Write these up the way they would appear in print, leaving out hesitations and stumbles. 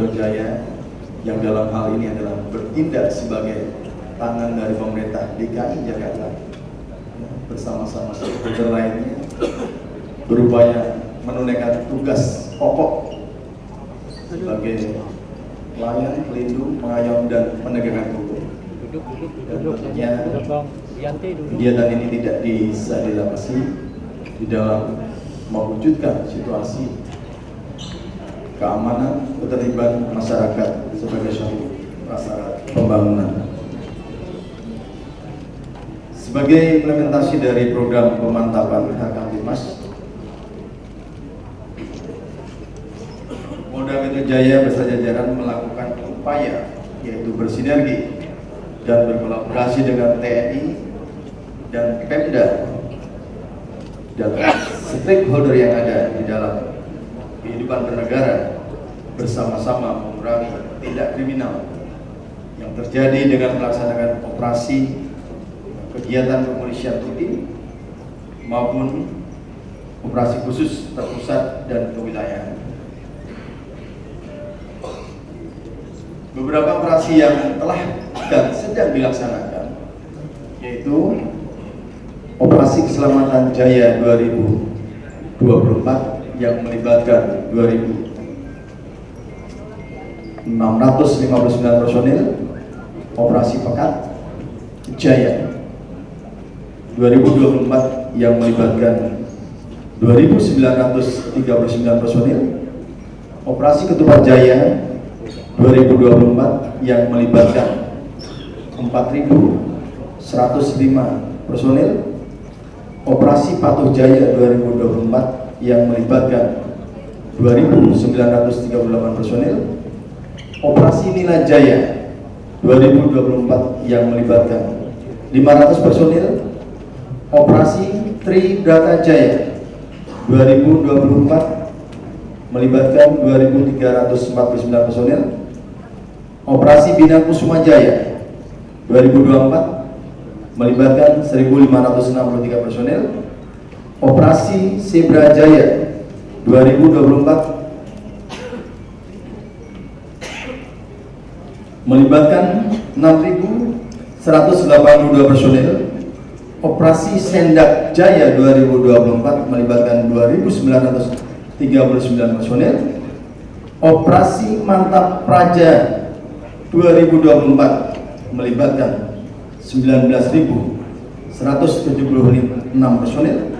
Metro Jaya yang dalam hal ini adalah bertindak sebagai tangan dari pemerintah DKI Jakarta bersama-sama stakeholder lainnya berupaya menunaikan tugas pokok sebagai pelayan, pelindung, pengayom dan penegakan hukum. Dan tentunya kegiatan ini tidak bisa dilepasi di dalam mewujudkan situasi keamanan, ketertiban masyarakat sebagai suatu prasyarat pembangunan. Sebagai implementasi dari program pemantapan hak Kamtibmas, Polda Metro Jaya beserta jajaran melakukan upaya yaitu bersinergi dan berkolaborasi dengan TNI dan Pemda dan stakeholder yang ada di dalam kehidupan bernegara bersama-sama mengurangi tindak kriminal yang terjadi dengan melaksanakan operasi kegiatan kepolisian rutin maupun operasi khusus terpusat dan kewilayahan. Beberapa operasi yang telah dan sedang dilaksanakan yaitu Operasi Keselamatan Jaya 2024 yang melibatkan 2.659 personil, Operasi Pekat Jaya 2024 yang melibatkan 2.939 personil, Operasi Ketupat Jaya 2024 yang melibatkan 4.105 personil, Operasi Patuh Jaya 2024 yang melibatkan 2.938 personil, Operasi Nila Jaya 2024 yang melibatkan 500 personil, Operasi Tribrata Jaya 2024 melibatkan 2.349 personil, Operasi Bina Kusuma Jaya 2024 melibatkan 1.563 personil, Operasi Zebra Jaya 2024 melibatkan 6.182 personil, Operasi Sendak Jaya 2024 melibatkan 2.939 personil, Operasi Mantap Praja 2024 melibatkan 19.176 personil,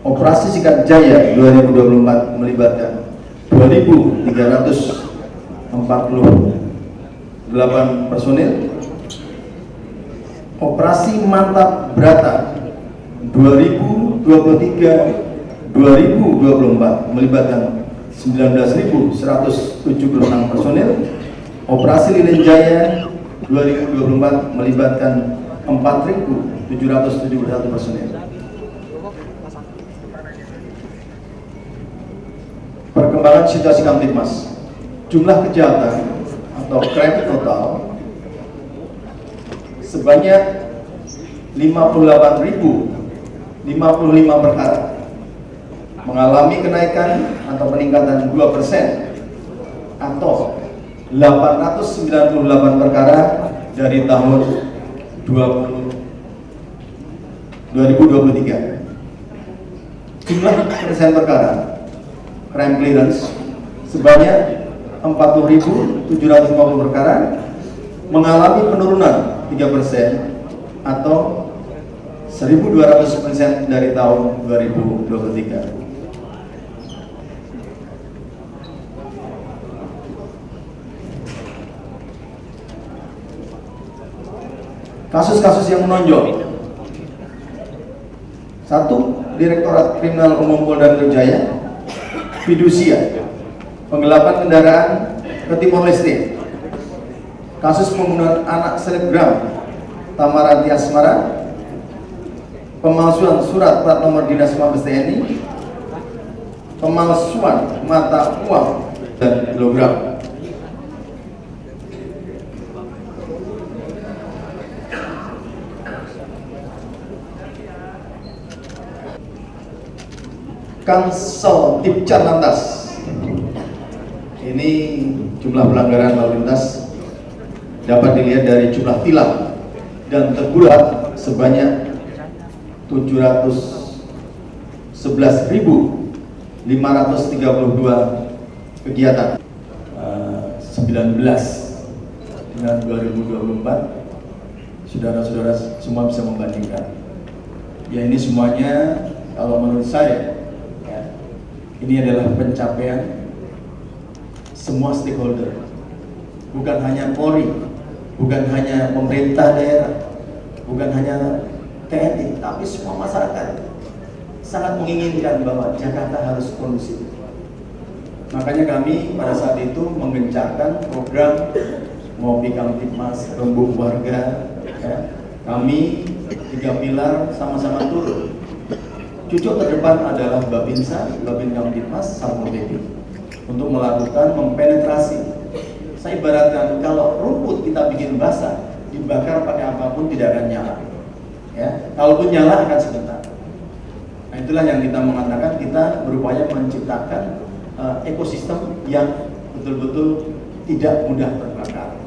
Operasi Sikat Jaya 2024 melibatkan 2.348 personil, Operasi Mantap Brata 2023-2024 melibatkan 19.176 personil, Operasi Lilin Jaya 2024 melibatkan 4.771 personil. Perkembangan situasi Kamtibmas, jumlah kejahatan atau crime total sebanyak 58.055 perkara, mengalami kenaikan atau peningkatan 2% atau 898 perkara dari tahun 2023. Jumlah penyelesaian perkara crime clearance sebanyak 40.750 perkara, mengalami penurunan 3% atau 1.200% dari tahun 2023. Kasus-kasus yang menonjol: 1. Direktorat Kriminal Umum Polda Metro Jaya, fidusia, penggelapan kendaraan ke Timor Leste, kasus pembunuhan anak selebgram Tamaranti Asmara, pemalsuan surat plat nomor dinas Mabes TNI, pemalsuan mata uang dan kilogram. Kansel Dipcar Lantas Ini jumlah pelanggaran lalu lintas dapat dilihat dari jumlah tilang dan teguran sebanyak 711.532 kegiatan. 19 dengan 2024, saudara-saudara semua bisa membandingkan. Ya, ini semuanya kalau menurut saya ya, ini adalah pencapaian semua stakeholder, bukan hanya Polri, bukan hanya pemerintah daerah, bukan hanya TNI, tapi semua masyarakat sangat menginginkan bahwa Jakarta harus kondusif. Makanya kami pada saat itu menggencarkan program Ngopi Kamtipmas, Rembuk Warga. Ya. Kami 3 pilar sama-sama turun. Cucuk terdepan adalah Babinsa, Babin Kamtipmas, Satpol PP untuk melakukan mempenetrasi. Saya ibaratkan kalau rumput kita bikin basah, dibakar pakai apapun tidak akan nyala. Ya, kalaupun nyala akan sebentar. Nah, itulah yang kita mengatakan kita berupaya menciptakan ekosistem yang betul-betul tidak mudah terbakar.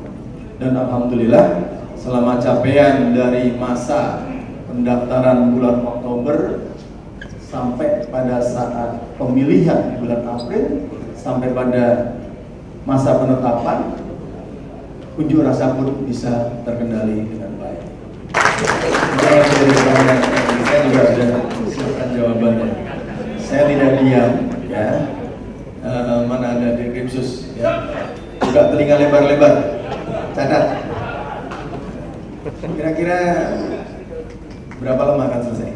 Dan alhamdulillah selama capaian dari masa pendaftaran bulan Oktober sampai pada saat pemilihan bulan April sampai pada masa penetapan, unjuk rasa pun bisa terkendali dengan baik. Saya juga sudah siapkan jawabannya. Saya tidak diam, ya. Mana ada di Krimsus, ya. Buka telinga lebar-lebar, catat. Kira-kira berapa lama akan selesai?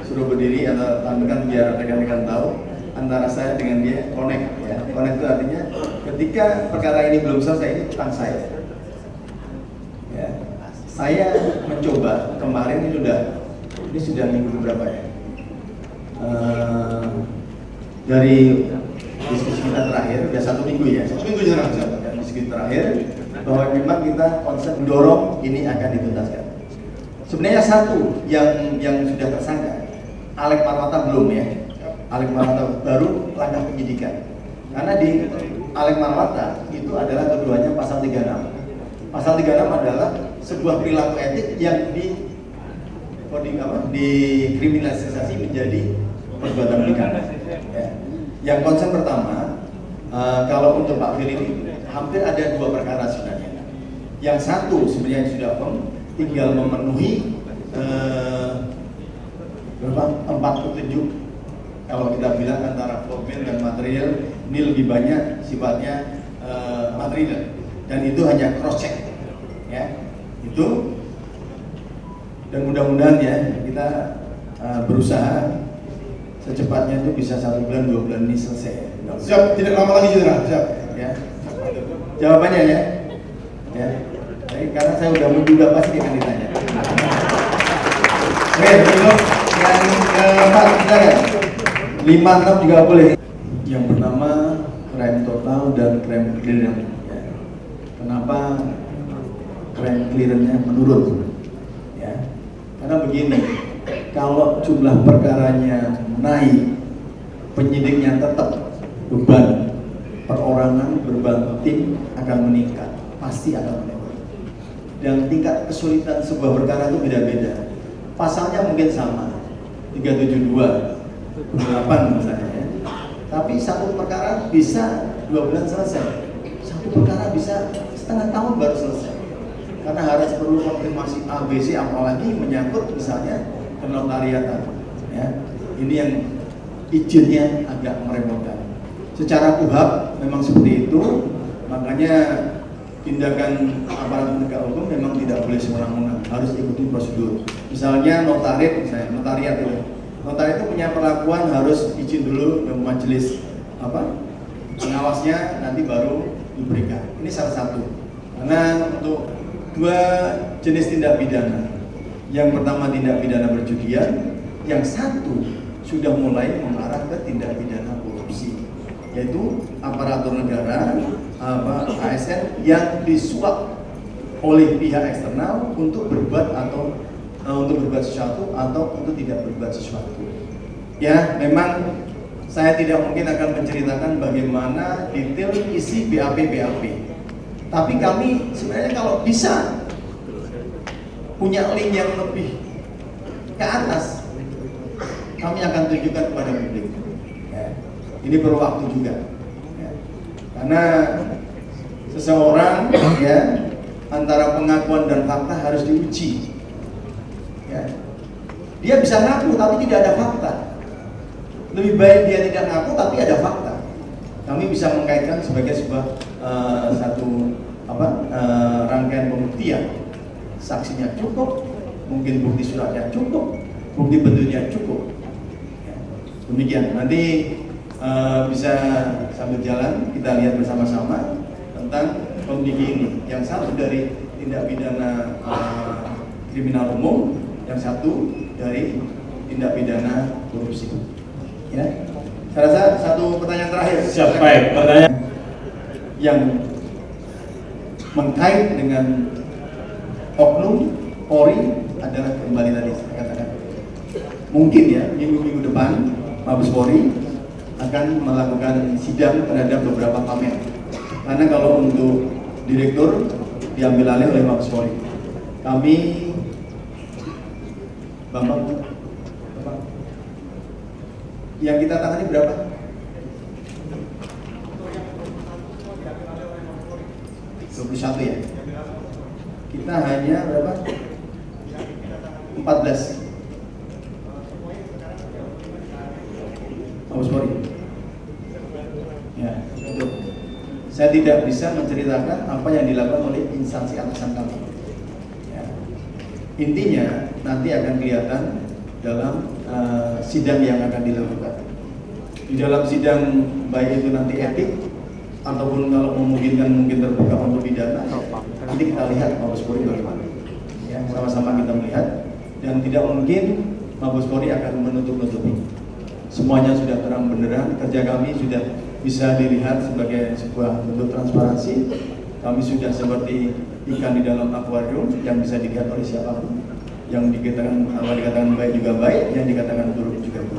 Suruh berdiri atau tampilkan biar rekan-rekan tahu antara saya dengan dia connect, ya. Connect itu artinya ketika perkara ini belum selesai, ini tentang saya. Ya. Saya mencoba kemarin ini sudah minggu berapa ya? Dari diskusi kita terakhir, ya 1 minggu ya, 1 minggu jarang diskusi terakhir bahwa memang kita konsep mendorong ini akan dituntaskan. Sebenarnya satu yang sudah tersangka, Alek Marwata belum ya. Alek Marwata baru langkah penyidikan. Karena di Alek Marwata itu adalah keduanya pasal 36. Pasal 36 adalah sebuah perilaku etik yang dikriminalisasi menjadi perbuatan pidana. Ya. Yang konsep pertama, kalau untuk Pak Firly ini hampir ada 2 perkara sebenarnya. Yang satu sebenarnya sudah tinggal memenuhi 47 kalau kita bilang antara formal dan material, ini lebih banyak sifatnya material dan itu hanya cross check, ya itu. Dan mudah-mudahan ya kita berusaha secepatnya itu bisa 1 bulan 2 bulan ini selesai. Siap, tidak lama lagi Jenderal. Siap. Ya. Jawabannya ya. Ya. Jadi, karena saya udah menduga pasti akan ditanya. Oke, untuk yang keempat silakan. 5-6 juga boleh. Yang pertama crime total dan crime clearance. Ya. Kenapa crime clearance-nya menurun? Ya. Karena begini, kalau jumlah perkaranya naik, penyidiknya tetap, beban perorangan berbantu tim akan meningkat, pasti akan meningkat. Dan tingkat kesulitan sebuah perkara itu beda-beda. Pasalnya mungkin sama, 372, 8 misalnya ya. Tapi satu perkara bisa 2 bulan selesai, satu perkara bisa setengah tahun baru selesai. Karena harus perlu konfirmasi ABC, apalagi menyangkut misalnya kenotariatan. Ya. Ini yang izinnya agak merepotkan. Secara KUHP memang seperti itu, makanya tindakan aparat penegak hukum memang tidak boleh semena-mena, harus ikuti prosedur. Misalnya notariat itu. Notariat itu punya perlakuan harus izin dulu ke majelis pengawasnya, nanti baru diberikan. Ini salah satu. Karena untuk 2 jenis tindak pidana. Yang pertama tindak pidana perjudian, yang satu sudah mulai mengarah ke tindak pidana korupsi, yaitu aparatur negara, ASN yang disuap oleh pihak eksternal untuk berbuat atau untuk berbuat sesuatu atau untuk tidak berbuat sesuatu. Ya, memang saya tidak mungkin akan menceritakan bagaimana detail isi BAP. Tapi kami sebenarnya kalau bisa punya link yang lebih ke atas, kami akan tunjukkan kepada publik. Ya, ini perlu waktu juga. Ya, karena seseorang ya antara pengakuan dan fakta harus diuji. Ya. Dia bisa ngaku tapi tidak ada fakta. Lebih baik dia tidak ngaku tapi ada fakta. Kami bisa mengkaitkan sebagai sebuah rangkaian pembuktian. Saksinya cukup, mungkin bukti suratnya cukup, bukti bentuknya cukup. Ya. Demikian. Nanti bisa sambil jalan kita lihat bersama-sama tentang kondisi ini. Yang satu dari tindak pidana kriminal umum, yang satu dari tindak pidana korupsi. Ya, saya rasa satu pertanyaan terakhir. Siap, baik. Pertanyaan yang mengkait dengan oknum Polri adalah kembali tadi saya katakan. Mungkin ya minggu-minggu depan Mabes Polri akan melakukan sidang terhadap beberapa pamer. Karena kalau untuk direktur diambil alih oleh Mabes Polri. Kami Bapak yang kita tangani berapa? Satu ya. Kita hanya berapa? 14. Mabes Polri. Ya, itu. Saya tidak bisa menceritakan apa yang dilakukan oleh instansi atasan kami. Ya. Intinya nanti akan kelihatan dalam sidang yang akan dilakukan. Di dalam sidang baik itu nanti etik ataupun kalau memungkinkan mungkin terbuka untuk pidana, nanti kita lihat Mabes Polri bagaimana. Ya, sama-sama kita melihat dan tidak mungkin Mabes Polri akan menutup-nutupi. Semuanya sudah terang benderang, kerja kami sudah bisa dilihat sebagai sebuah bentuk transparansi. Kami sudah seperti ikan di dalam akuarium yang bisa dilihat oleh siapapun. Yang dikatakan baik juga baik, yang dikatakan buruk juga buruk.